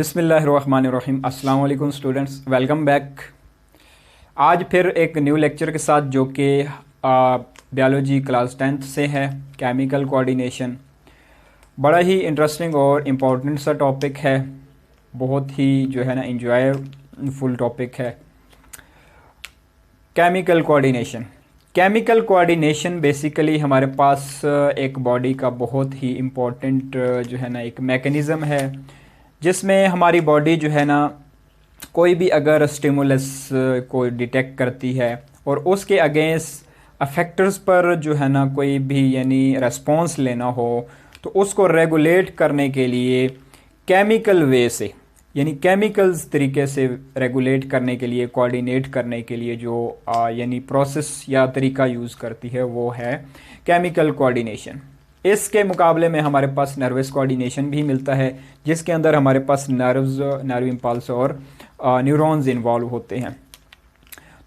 बिस्मिल्लाहिर्रहमानिर्रहीम। अस्सलाम वालेकुम स्टूडेंट्स, वेलकम बैक। आज फिर एक न्यू लेक्चर के साथ जो कि बायोलॉजी क्लास 10th से है, केमिकल कोऑर्डिनेशन। बड़ा ही इंटरेस्टिंग और इम्पोर्टेंट सा टॉपिक है, बहुत ही जो है ना इंजॉयफुल टॉपिक है। Chemical coordination. Chemical coordination basically हमारे पास एक बॉडी का बहुत ही इम्पोर्टेंट जो है ना एक मैकेनिज़्म है, जिसमें हमारी बॉडी जो है ना कोई भी अगर स्टिमुलस को डिटेक्ट करती है और उसके अगेंस्ट अफेक्टर्स पर जो है ना कोई भी यानी रेस्पॉन्स लेना हो, तो उसको रेगुलेट करने के लिए केमिकल वे से यानी केमिकल्स तरीके से रेगुलेट करने के लिए, कोऑर्डिनेट करने के लिए जो यानी प्रोसेस या तरीका यूज़ करती है वो है केमिकल कोऑर्डिनेशन। इसके मुकाबले में हमारे पास नर्वस कोऑर्डिनेशन भी मिलता है, जिसके अंदर हमारे पास नर्व इम्पल्स और न्यूरॉन्स इन्वॉल्व होते हैं।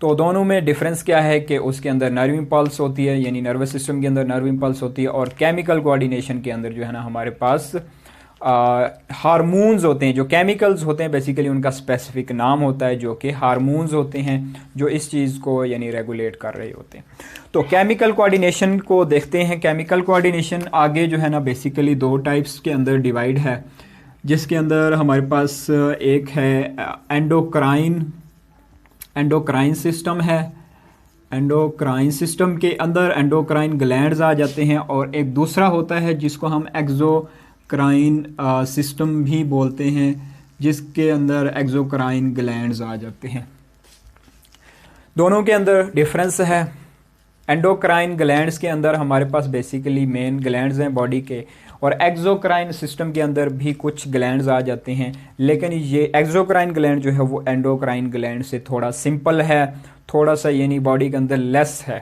तो दोनों में डिफरेंस क्या है कि उसके अंदर नर्व इम्पल्स होती है, यानी नर्वस सिस्टम के अंदर नर्व इम्पल्स होती है, और केमिकल कोऑर्डिनेशन के अंदर जो है ना हमारे पास हार्मोन्स होते हैं। जो केमिकल्स होते हैं बेसिकली उनका स्पेसिफिक नाम होता है, जो कि हार्मोन्स होते हैं जो इस चीज़ को यानी रेगुलेट कर रहे होते हैं। तो केमिकल कोऑर्डिनेशन को देखते हैं। केमिकल कोऑर्डिनेशन आगे जो है ना बेसिकली दो टाइप्स के अंदर डिवाइड है, जिसके अंदर हमारे पास एक है एंडोक्राइन सिस्टम है। एंडोक्राइन सिस्टम के अंदर एंडोक्राइन ग्लैंड्स आ जाते हैं, और एक दूसरा होता है जिसको हम एक्सोक्राइन सिस्टम भी बोलते हैं, जिसके अंदर एक्सोक्राइन ग्लैंड्स आ जाते हैं। दोनों के अंदर डिफरेंस है। एंडोक्राइन ग्लैंड्स के अंदर हमारे पास बेसिकली मेन ग्लैंड्स हैं बॉडी के, और एक्सोक्राइन सिस्टम के अंदर भी कुछ ग्लैंड्स आ जाते हैं, लेकिन ये एक्सोक्राइन ग्लैंड जो है वो एंडोक्राइन ग्लैंड से थोड़ा सिंपल है, थोड़ा सा यानी बॉडी के अंदर लेस है।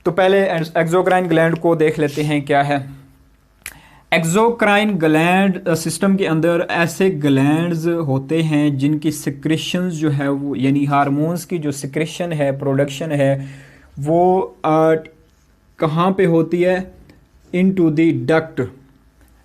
तो पहले एक्सोक्राइन ग्लैंड को देख लेते हैं क्या है। एक्सोक्राइन ग्लैंड सिस्टम के अंदर ऐसे ग्लैंड्स होते हैं जिनकी सिक्रेशंस जो है वो यानी हार्मोन्स की जो सिक्रेशन है, प्रोडक्शन है, वो कहाँ पे होती है? इनटू द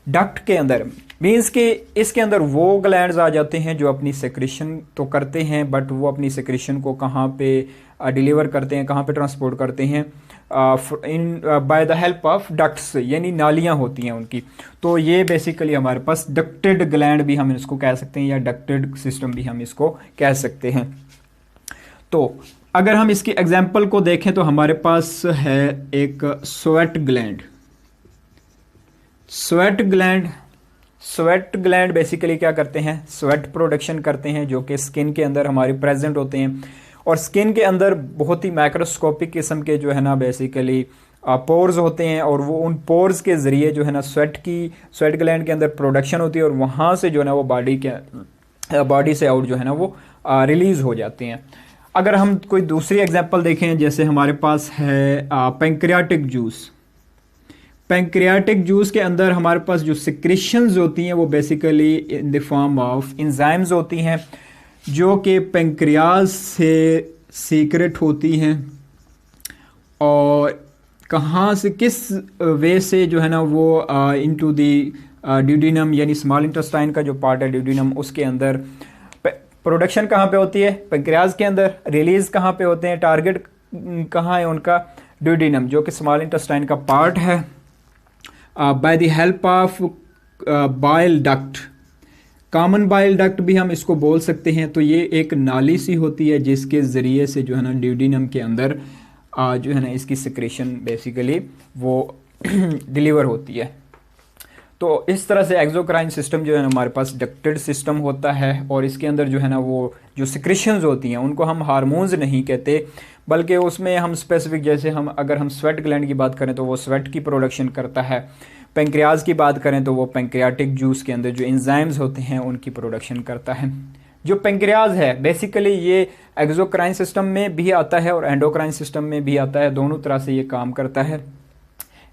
डक्ट के अंदर। मीन्स कि इसके अंदर वो ग्लैंड्स आ जाते हैं जो अपनी सिक्रेशन तो करते हैं, बट वो अपनी सिक्रेशन को कहाँ पे डिलीवर करते हैं, कहाँ पे ट्रांसपोर्ट करते हैं? By the help of ducts, यानी नालियाँ होती हैं उनकी। तो ये बेसिकली हमारे पास डक्टेड ग्लैंड भी हम इसको कह सकते हैं, या डक्टेड सिस्टम भी हम इसको कह सकते हैं। तो अगर हम इसकी एग्जाम्पल को देखें तो हमारे पास है एक sweat gland. Sweat gland basically क्या करते हैं? स्वेट प्रोडक्शन करते हैं, जो कि स्किन के अंदर हमारी प्रेजेंट होते हैं, और स्किन के अंदर बहुत ही माइक्रोस्कोपिक किस्म के जो है ना बेसिकली पोर्स होते हैं, और वो उन पोर्स के ज़रिए जो है ना स्वेट ग्लैंड के अंदर प्रोडक्शन होती है, और वहाँ से जो है ना वो बॉडी से आउट जो है ना वो रिलीज़ हो जाते हैं। अगर हम कोई दूसरी एग्जांपल देखें, जैसे हमारे पास है पैंक्रियाटिक जूस। पैंक्रियाटिक जूस के अंदर हमारे पास जो सिक्रेशंस होती हैं वो basically in the form of enzymes होती हैं, जो कि पैंक्रियाज से सीक्रेट होती हैं, और कहाँ से किस वे से जो है ना वो इनटू द ड्यूडेनम यानी स्मॉल इंटेस्टाइन का जो पार्ट है ड्यूडेनम, उसके अंदर प्रोडक्शन कहाँ पे होती है? पैंक्रियाज के अंदर। रिलीज कहाँ पे होते हैं? टारगेट कहाँ है उनका? ड्यूडेनम, जो कि स्मॉल इंटेस्टाइन का पार्ट है। By the help of bile duct, common bile duct भी हम इसको बोल सकते हैं। तो ये एक नाली सी होती है जिसके ज़रिए से जो है ना ड्यूडेनम के अंदर जो है ना इसकी सिक्रेशन बेसिकली वो डिलीवर होती है। तो इस तरह से एक्सोक्राइन सिस्टम जो है ना हमारे पास डक्टेड सिस्टम होता है, और इसके अंदर जो है ना वो जो सिक्रेशंस होती हैं उनको हम हार्मोन्स नहीं कहते, बल्कि उसमें हम स्पेसिफिक, जैसे अगर हम स्वेट ग्लैंड की बात करें तो वो स्वेट की प्रोडक्शन करता है। पैंक्रियाज की बात करें तो वो पैंक्रियाटिक जूस के अंदर जो एंजाइम्स होते हैं उनकी प्रोडक्शन करता है। जो पैंक्रियाज है बेसिकली ये एक्सोक्राइन सिस्टम में भी आता है और एंडोक्राइन सिस्टम में भी आता है, दोनों तरह से ये काम करता है।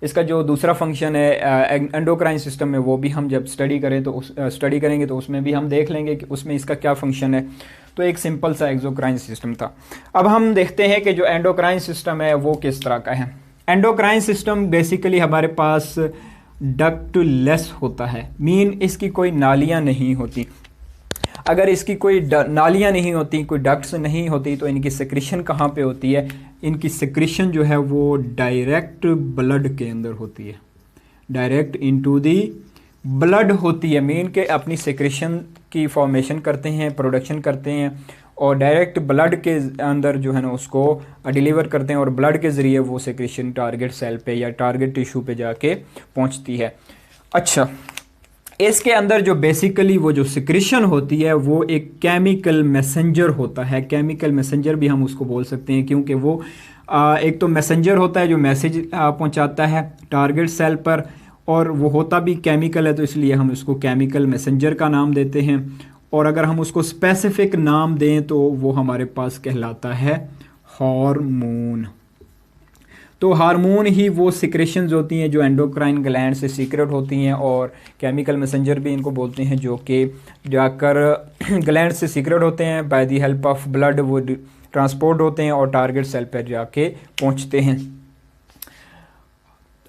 इसका जो दूसरा फंक्शन है एंडोक्राइन सिस्टम में, वो भी हम जब स्टडी करेंगे तो उसमें भी हम देख लेंगे कि उसमें इसका क्या फंक्शन है। तो एक सिंपल सा एक्सोक्राइन सिस्टम था। अब हम देखते हैं कि जो एंडोक्राइन सिस्टम है वो किस तरह का है। एंडोक्राइन सिस्टम बेसिकली हमारे पास डक्टलेस होता है, मीन इसकी कोई नालियाँ नहीं होती। अगर इसकी कोई नालियाँ नहीं होती, कोई डक्ट्स नहीं होती, तो इनकी सिक्रीशन कहाँ पे होती है? इनकी सिक्रीशन जो है वो डायरेक्ट ब्लड के अंदर होती है, डायरेक्ट इनटू दी ब्लड होती है। मेन के अपनी सिक्रीशन की फॉर्मेशन करते हैं, प्रोडक्शन करते हैं और डायरेक्ट ब्लड के अंदर जो है ना उसको डिलीवर करते हैं और ब्लड के ज़रिए वो सिक्रीशन टारगेट सेल पे या टारगेट टिश्यू पे जाके पहुंचती है। अच्छा, इसके अंदर जो बेसिकली वो जो सिक्रीशन होती है वो एक केमिकल मैसेंजर होता है। केमिकल मैसेंजर भी हम उसको बोल सकते हैं, क्योंकि वो एक तो मैसेंजर होता है जो मैसेज पहुंचाता है टारगेट सेल पर, और वो होता भी केमिकल है, तो इसलिए हम उसको केमिकल मैसेंजर का नाम देते हैं। और अगर हम उसको स्पेसिफिक नाम दें तो वो हमारे पास कहलाता है हार्मोन। तो हार्मोन ही वो सिक्रेशंस होती हैं जो एंडोक्राइन ग्लैंड से सीक्रेट होती हैं, और केमिकल मैसेंजर भी इनको बोलते हैं, जो कि जाकर ग्लैंड से सीक्रेट होते हैं, by the help of blood वो ट्रांसपोर्ट होते हैं और टारगेट सेल पर जाके पहुंचते हैं।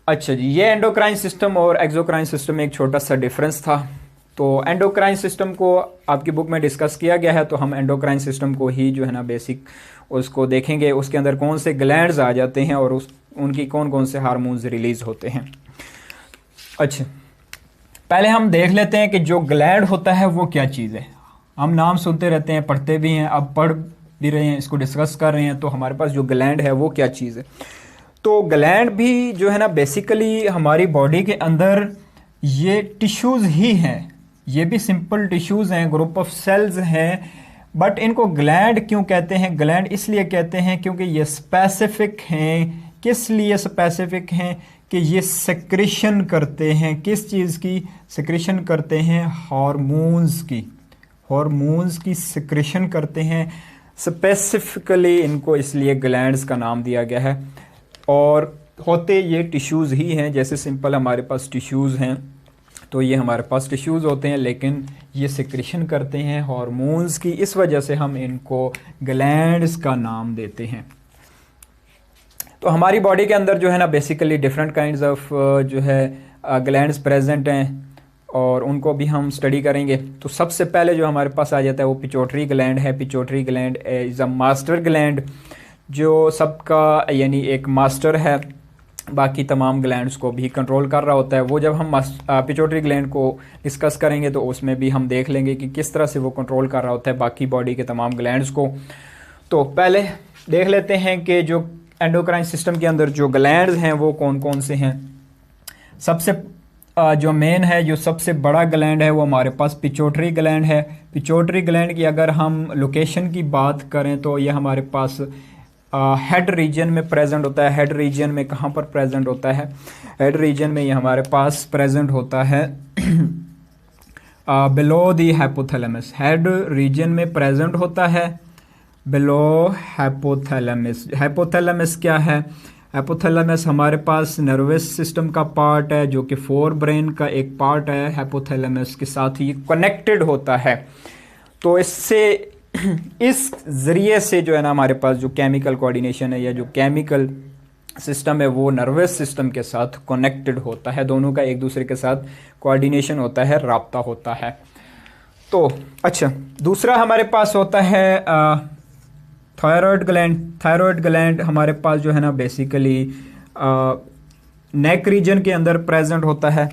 अच्छा जी, ये एंडोक्राइन सिस्टम और एक्सोक्राइन सिस्टम में एक छोटा सा डिफरेंस था। तो एंडोक्राइन सिस्टम को आपकी बुक में डिस्कस किया गया है, तो हम एंडोक्राइन सिस्टम को ही जो है ना बेसिक उसको देखेंगे, उसके अंदर कौन से ग्लैंड्स आ जाते हैं और उनकी कौन कौन से हार्मोन्स रिलीज होते हैं। अच्छा, पहले हम देख लेते हैं कि जो ग्लैंड होता है वो क्या चीज़ है। हम नाम सुनते रहते हैं, पढ़ते भी हैं, अब पढ़ भी रहे हैं, इसको डिस्कस कर रहे हैं, तो हमारे पास जो ग्लैंड है वो क्या चीज़ है। तो ग्लैंड भी जो है ना बेसिकली हमारी बॉडी के अंदर ये टिश्यूज़ ही हैं, ये भी सिंपल टिश्यूज़ हैं, ग्रुप ऑफ सेल्स हैं, बट इनको ग्लैंड क्यों कहते हैं? ग्लैंड इसलिए कहते हैं क्योंकि ये स्पेसिफिक हैं। किस लिए स्पेसिफिक हैं? कि ये सेक्रेशन करते हैं, किस चीज़ की सेक्रेशन करते हैं? हार्मोन्स की, हार्मोन्स की सेक्रेशन करते हैं स्पेसिफिकली। इनको इसलिए ग्लैंड्स का नाम दिया गया है, और होते ये टिश्यूज़ ही हैं। जैसे सिंपल हमारे पास टिश्यूज़ हैं, तो ये हमारे पास टिश्यूज़ होते हैं, लेकिन ये सिक्रेशन करते हैं हार्मोन्स की, इस वजह से हम इनको ग्लैंड्स का नाम देते हैं। तो हमारी बॉडी के अंदर जो है ना बेसिकली डिफरेंट काइंड्स ऑफ जो है ग्लैंड्स प्रेजेंट हैं, और उनको भी हम स्टडी करेंगे। तो सबसे पहले जो हमारे पास आ जाता है वो पिट्यूटरी ग्लैंड है। Pituitary gland is a master gland, जो सबका यानी एक मास्टर है, बाकी तमाम ग्लैंड्स को भी कंट्रोल कर रहा होता है। वो जब हम पिट्यूटरी ग्लैंड को डिस्कस करेंगे तो उसमें भी हम देख लेंगे कि किस तरह से वो कंट्रोल कर रहा होता है बाकी बॉडी के तमाम ग्लैंड्स को। तो पहले देख लेते हैं कि जो एंडोक्राइन सिस्टम के अंदर जो ग्लैंड्स हैं वो कौन कौन से हैं। सबसे जो मेन है, जो सबसे बड़ा ग्लैंड है वो हमारे पास पिट्यूटरी ग्लैंड है। पिट्यूटरी ग्लैंड की अगर हम लोकेशन की बात करें तो ये हमारे पास हेड रीजन में प्रेजेंट होता है। हेड रीजन में कहाँ पर प्रेजेंट होता है? हेड रीजन में ये हमारे पास प्रेजेंट होता है below the hypothalamus. Head region में प्रेजेंट होता है बिलो हाइपोथैलेमस। हाइपोथैलेमस क्या है? हाइपोथैलेमस हमारे पास नर्वस सिस्टम का पार्ट है, जो कि फोर ब्रेन का एक पार्ट है। हाइपोथैलेमस के साथ ही कनेक्टेड होता है। तो इससे इस ज़रिए से जो है ना हमारे पास जो केमिकल कोऑर्डिनेशन है या जो केमिकल सिस्टम है वो नर्वस सिस्टम के साथ कनेक्टेड होता है। दोनों का एक दूसरे के साथ कोऑर्डिनेशन होता है, राब्ता होता है। तो अच्छा, दूसरा हमारे पास होता है थायराइड ग्लैंड। थायराइड ग्लैंड हमारे पास जो है ना बेसिकली नेक रीजन के अंदर प्रेजेंट होता है।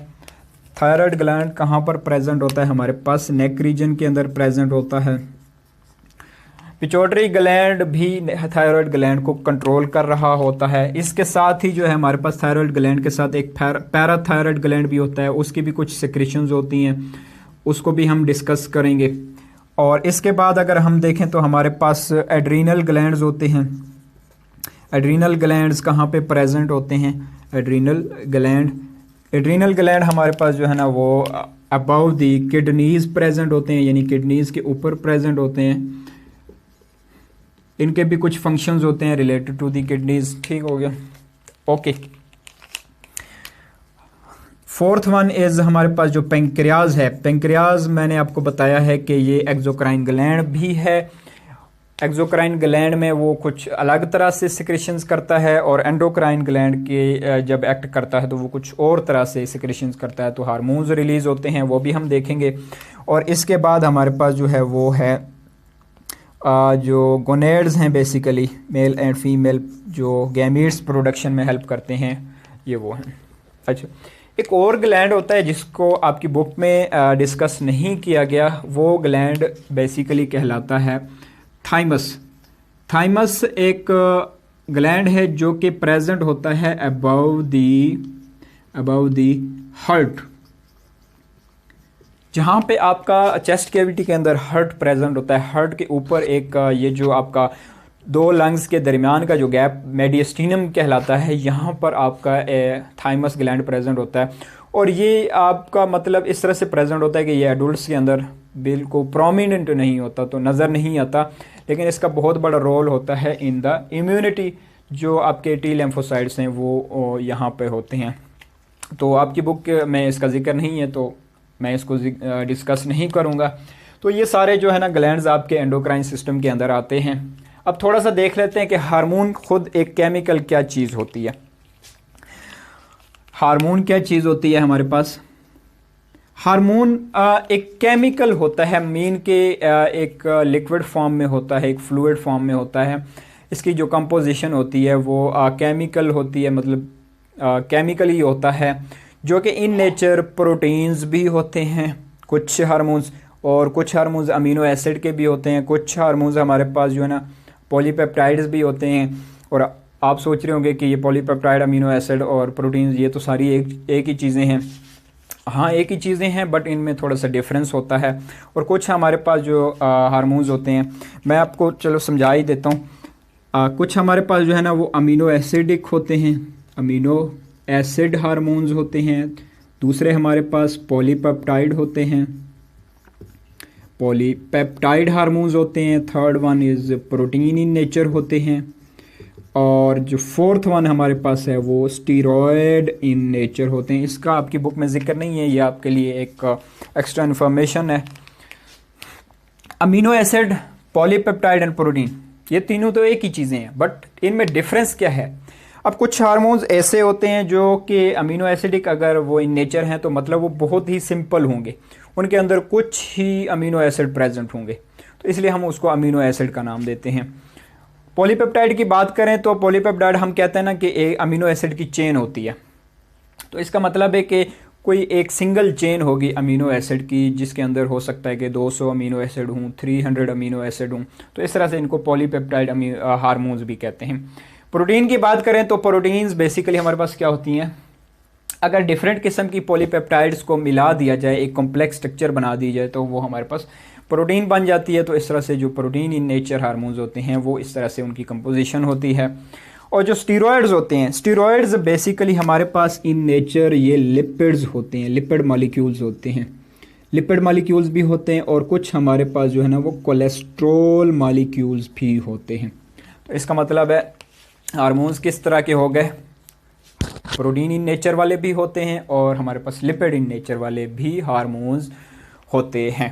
थायराइड ग्लैंड कहाँ पर प्रेजेंट होता है? हमारे पास नेक रीजन के अंदर प्रेजेंट होता है। पिट्यूटरी ग्लैंड भी थायराइड ग्लैंड को कंट्रोल कर रहा होता है। इसके साथ ही जो है हमारे पास थायराइड ग्लैंड के साथ एक पैराथायराइड ग्लैंड भी होता है, उसकी भी कुछ सेक्रेशंस होती हैं, उसको भी हम डिस्कस करेंगे। और इसके बाद अगर हम देखें तो हमारे पास एड्रीनल ग्लैंड्स होते हैं। एड्रीनल ग्लैंड्स कहाँ पे प्रेजेंट होते हैं? एड्रीनल ग्लैंड हमारे पास जो है ना वो अबव दी किडनीज प्रेजेंट होते हैं, यानी किडनीज के ऊपर प्रेजेंट होते हैं। इनके भी कुछ फंक्शंस होते हैं रिलेटेड टू दी किडनीज। ठीक हो गया, ओके। फोर्थ वन इज हमारे पास जो पेंक्रियाज है। पेंक्रियाज मैंने आपको बताया है कि ये एक्सोक्राइन ग्लैंड भी है, एक्सोक्राइन ग्लैंड में वो कुछ अलग तरह से सिक्रेशंस करता है, और एंडोक्राइन ग्लैंड के जब एक्ट करता है तो वो कुछ और तरह से सिक्रेशंस करता है, तो हार्मोन्स रिलीज़ होते हैं, वो भी हम देखेंगे। और इसके बाद हमारे पास जो है वो है जो गोनेड्स हैं, बेसिकली मेल एंड फीमेल जो गैमीट्स प्रोडक्शन में हेल्प करते हैं, ये वो हैं। अच्छा, एक और ग्लैंड होता है जिसको आपकी बुक में डिस्कस नहीं किया गया, वो ग्लैंड बेसिकली कहलाता है थाइमस। थाइमस एक ग्लैंड है जो कि प्रेजेंट होता है अबव दी हार्ट, जहाँ पे आपका चेस्ट कैविटी के अंदर हार्ट प्रेजेंट होता है। हार्ट के ऊपर एक ये जो आपका दो लंग्स के दरमियान का जो गैप मेडिस्टिनम कहलाता है, यहाँ पर आपका थाइमस ग्लैंड प्रेजेंट होता है। और ये आपका मतलब इस तरह से प्रेजेंट होता है कि ये एडल्ट्स के अंदर बिल्कुल प्रोमिनेंट नहीं होता, तो नज़र नहीं आता, लेकिन इसका बहुत बड़ा रोल होता है इन द इम्यूनिटी। जो आपके टी लिम्फोसाइट्स हैं वो यहाँ पे होते हैं। तो आपकी बुक में इसका जिक्र नहीं है, तो मैं इसको डिस्कस नहीं करूँगा। तो ये सारे जो है ना ग्लैंड्स आपके एंडोक्राइन सिस्टम के अंदर आते हैं। अब थोड़ा सा देख लेते हैं कि हार्मोन खुद एक केमिकल क्या चीज़ होती है। हार्मोन क्या चीज़ होती है हमारे पास? हार्मोन एक केमिकल होता है, मीन के एक लिक्विड फॉर्म में होता है, एक फ्लूइड फॉर्म में होता है। इसकी जो कंपोजिशन होती है वो केमिकल होती है, मतलब केमिकल ही होता है, जो कि इन नेचर प्रोटीन्स भी होते हैं कुछ हार्मोन्स, और कुछ हार्मोन्स अमीनो एसिड के भी होते हैं, कुछ हार्मोन्स हमारे पास जो है ना पॉलीपेप्टाइड्स भी होते हैं। और आप सोच रहे होंगे कि ये पॉलीपेप्टाइड, अमीनो एसिड और प्रोटीन्स ये तो सारी एक ही चीज़ें हैं। हाँ, एक ही चीज़ें हैं, बट इनमें थोड़ा सा डिफरेंस होता है। और कुछ हमारे पास जो हार्मोन्स होते हैं, मैं आपको चलो समझा ही देता हूँ। कुछ हमारे पास जो है ना वो अमीनो एसिडिक होते हैं, अमीनो एसिड हार्मोन्स होते हैं। दूसरे हमारे पास पॉलीपेप्टाइड होते हैं, पॉलीपेप्टाइड हार्मोन्स होते हैं। Third one is protein in nature होते हैं। और जो फोर्थ वन हमारे पास है वो स्टीरॉयड इन नेचर होते हैं। इसका आपकी बुक में जिक्र नहीं है, ये आपके लिए एक एक्स्ट्रा इन्फॉर्मेशन है। Amino acid, polypeptide and protein, ये तीनों तो एक ही चीज़ें हैं, बट इनमें डिफरेंस क्या है? अब कुछ हार्मोन्स ऐसे होते हैं जो कि अमीनो एसिडिक अगर वो इन नेचर हैं तो मतलब वो बहुत ही सिंपल होंगे, उनके अंदर कुछ ही अमीनो एसिड प्रेजेंट होंगे, तो इसलिए हम उसको अमीनो एसिड का नाम देते हैं। पॉलीपेप्टाइड की बात करें तो पॉलीपेप्टाइड हम कहते हैं ना कि एक अमीनो एसिड की चेन होती है, तो इसका मतलब है कि कोई एक सिंगल चेन होगी अमीनो एसिड की, जिसके अंदर हो सकता है कि 200 अमीनो एसिड हों, 300 अमीनो एसिड हों, तो इस तरह से इनको पॉलीपेप्टाइड हार्मोन्स भी कहते हैं। प्रोटीन की बात करें तो प्रोटीन्स बेसिकली हमारे पास क्या होती हैं? अगर डिफरेंट किस्म की पॉलीपेप्टाइड्स को मिला दिया जाए, एक कॉम्प्लेक्स स्ट्रक्चर बना दी जाए, तो वो हमारे पास प्रोटीन बन जाती है। तो इस तरह से जो प्रोटीन इन नेचर हार्मोन्स होते हैं वो इस तरह से उनकी कंपोजिशन होती है। और जो स्टीरॉयड्स होते हैं, स्टीरॉयड्स बेसिकली हमारे पास इन नेचर ये लिपिड्स होते हैं, लिपिड मॉलिक्यूल्स होते हैं, लिपिड मॉलिक्यूल्स भी होते हैं। और कुछ हमारे पास जो है ना वो कोलेस्ट्रॉल मॉलिक्यूल्स भी होते हैं। तो इसका मतलब है हार्मोन्स किस तरह के हो गए? प्रोटीन इन नेचर वाले भी होते हैं और हमारे पास लिपिड इन नेचर वाले भी हार्मोन्स होते हैं।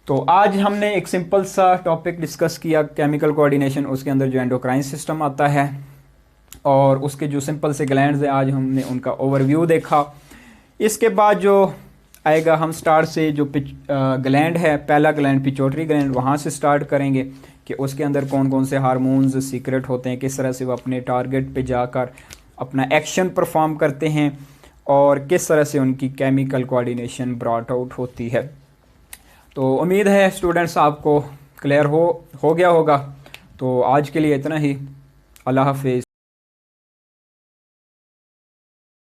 तो आज हमने एक सिंपल सा टॉपिक डिस्कस किया, केमिकल कोऑर्डिनेशन, उसके अंदर जो एंडोक्राइन सिस्टम आता है और उसके जो सिंपल से ग्लैंड्स हैं, आज हमने उनका ओवरव्यू देखा। इसके बाद जो आएगा हम स्टार्ट से जो ग्लैंड है, पहला ग्लैंड पिट्यूटरी ग्लैंड, वहाँ से स्टार्ट करेंगे कि उसके अंदर कौन कौन से हार्मोन्स सीक्रेट होते हैं, किस तरह से वो अपने टारगेट पे जाकर अपना एक्शन परफॉर्म करते हैं और किस तरह से उनकी केमिकल कोऑर्डिनेशन ब्रॉट आउट होती है। तो उम्मीद है स्टूडेंट्स आपको क्लियर हो गया होगा। तो आज के लिए इतना ही। अल्लाह हाफिज़।